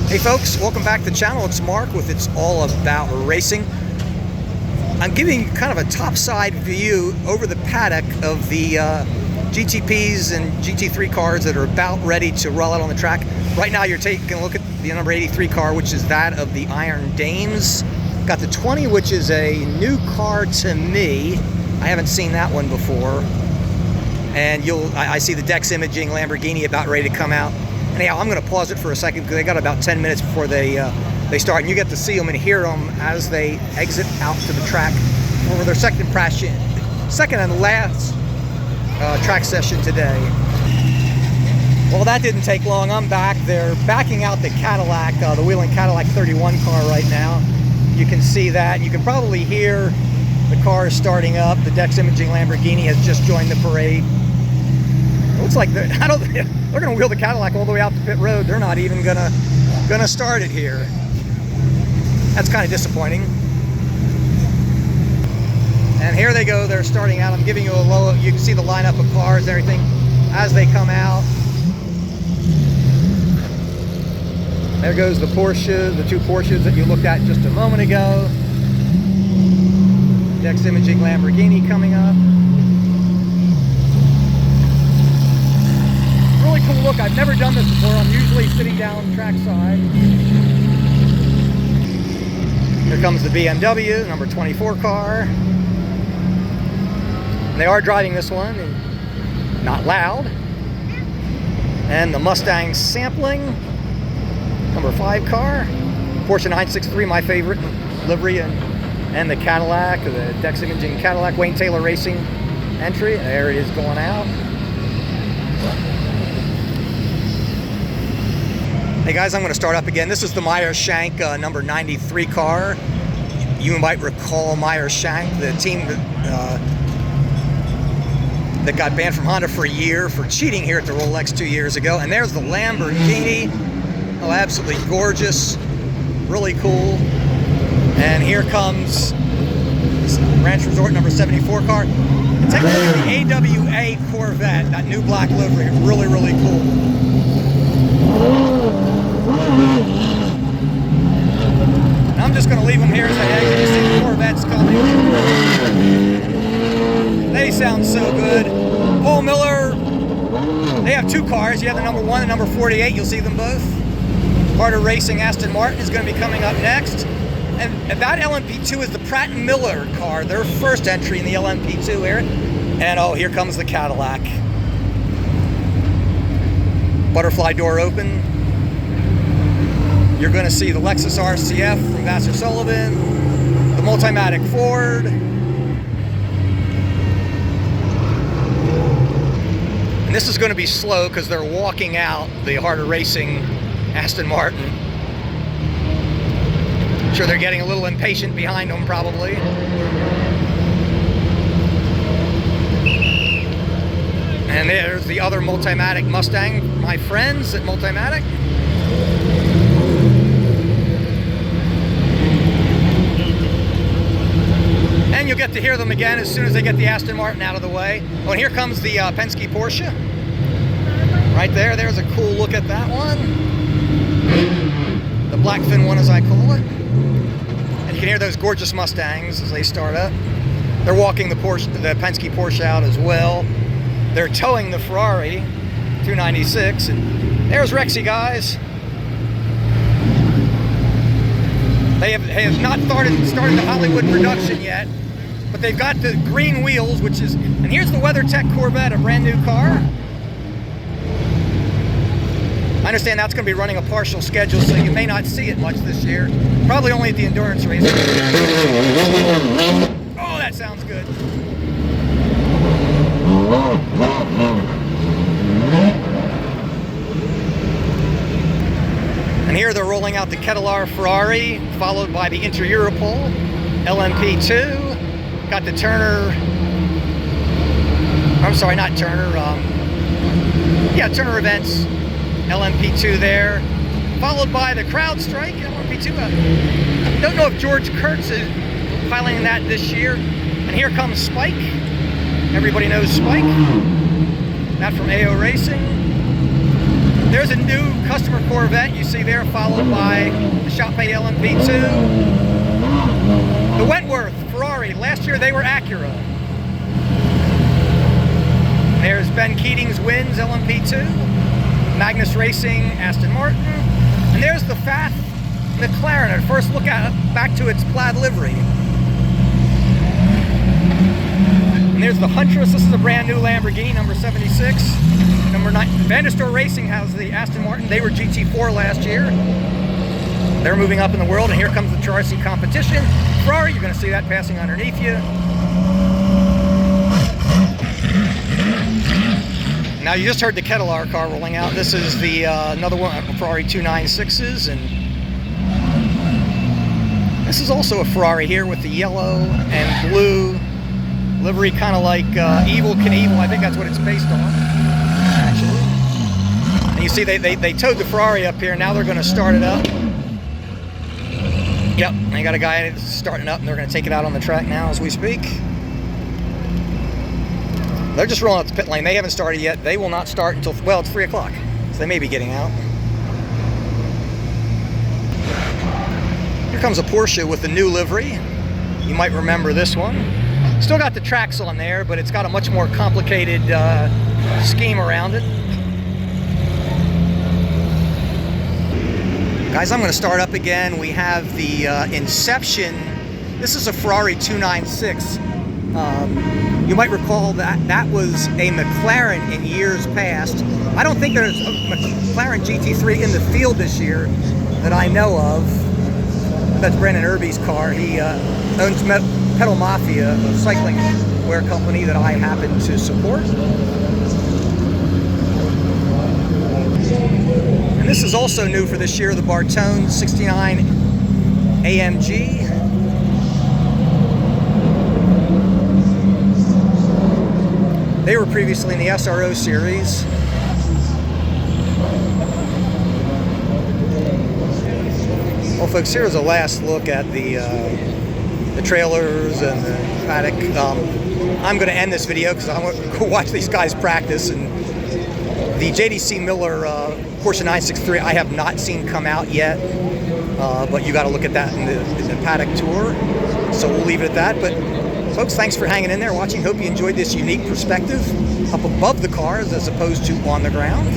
Hey folks, welcome back to the channel. It's Mark with It's All About Racing. I'm giving you kind of a topside view over the paddock of the GTPs and GT3 cars that are about ready to roll out on the track. Right now you're taking a look at the number 83 car, which is that of the Iron Dames. Got the 20, which is a new car to me. I haven't seen that one before. And I see the Dex Imaging Lamborghini about ready to come out. Anyhow, I'm going to pause it for a second because they got about 10 minutes before they start, and you get to see them and hear them as they exit out to the track for their second and last track session today. Well, that didn't take long. I'm back. They're backing out the Cadillac, the Wheeling Cadillac 31 car right now. You can see that. You can probably hear the car starting up. The Dex Imaging Lamborghini has just joined the parade. It looks like they're going to wheel the Cadillac all the way out to pit road. They're not even gonna start it here. That's kind of disappointing. And here they go. They're starting out. I'm giving you a low. You can see the lineup of cars and everything as they come out. There goes the Porsche, the two Porsches that you looked at just a moment ago. Dex Imaging Lamborghini coming up. Really cool look. I've never done this before. I'm usually sitting down trackside. Here comes the BMW, number 24 car. And they are driving this one, and not loud. And the Mustang sampling, number 5 car. Porsche 963, my favorite livery, and the Cadillac, the Dex Imaging Cadillac, Wayne Taylor Racing entry. There it is going out. Hey guys, I'm going to start up again. This is the Meyer-Shank number 93 car. You might recall Meyer-Shank, the team that got banned from Honda for a year for cheating here at the Rolex 2 years ago. And there's the Lamborghini. Oh, absolutely gorgeous. Really cool. And here comes this Ranch Resort number 74 car. And take a look at the AWA Corvette, that new black livery. Really, really cool. And I'm just going to leave them here as they exit. You see the Corvettes coming. They sound so good. Paul Miller, they have 2 cars. You have the number 1 and number 48. You'll see them both. Carter Racing Aston Martin is going to be coming up next. And that LMP2 is the Pratt & Miller car, their first entry in the LMP2 era. And oh, here comes the Cadillac. Butterfly door open. You're going to see the Lexus RCF from Vassar Sullivan, the Multimatic Ford, and this is going to be slow because they're walking out the Harder Racing Aston Martin. I'm sure they're getting a little impatient behind them probably. And there's the other Multimatic Mustang, my friends at Multimatic. And you'll get to hear them again as soon as they get the Aston Martin out of the way. Oh, and here comes the Penske Porsche. Right there, there's a cool look at that one. The Blackfin one, as I call it. And you can hear those gorgeous Mustangs as they start up. They're walking the Penske Porsche out as well. They're towing the Ferrari 296, and there's Rexy, guys. They have not started the Hollywood production yet, but they've got the green wheels, which is, and here's the WeatherTech Corvette, a brand new car. I understand that's going to be running a partial schedule, so you may not see it much this year. Probably only at the endurance races. Oh, that sounds good. And here they're rolling out the Ketelar Ferrari, followed by the Inter-Europol LMP2. Got the Turner, I'm sorry, not Turner, yeah, Turner Events LMP2 there, followed by the CrowdStrike LMP2. Don't know if George Kurtz is piloting that this year. And here comes Spike. Everybody knows Spike. That from AO Racing. There's a new customer Corvette you see there, followed by the Shop Pay LMP2. The Wentworth Ferrari. Last year they were Acura. There's Ben Keating's Wins LMP2. Magnus Racing Aston Martin. And there's the Fath McLaren at first look at it, back to its plaid livery. And there's the Huntress. This is a brand new Lamborghini, number 76. Number 9. Vanderstor Racing has the Aston Martin. They were GT4 last year. They're moving up in the world, and here comes the RC competition. Ferrari, you're going to see that passing underneath you. Now you just heard the Kettler car rolling out. This is the another one, Ferrari 296s, and this is also a Ferrari here with the yellow and blue livery, kind of like Evel Knievel. I think that's what it's based on, actually. And you see they towed the Ferrari up here. Now they're going to start it up. Yep, they got a guy starting up, and they're going to take it out on the track now as we speak. They're just rolling out the pit lane. They haven't started yet. They will not start until, well, it's 3 o'clock, so they may be getting out. Here comes a Porsche with the new livery. You might remember this one. Still got the tracks on there, but it's got a much more complicated scheme around it. Guys, I'm going to start up again. We have the Inception. This is a Ferrari 296. You might recall that was a McLaren in years past. I don't think there's a McLaren GT3 in the field this year that I know of. That's Brandon Irby's car. He owns Pedal Mafia, a cycling wear company that I happen to support. And this is also new for this year, the Bartone 69 AMG. They were previously in the SRO series. Well, folks, here's a last look at the trailers and the paddock. I'm going to end this video because I want to go watch these guys practice. And the JDC Miller Porsche 963 I have not seen come out yet, but you got to look at that in the paddock tour. So we'll leave it at that. But folks, thanks for hanging in there, watching. Hope you enjoyed this unique perspective up above the cars as opposed to on the ground.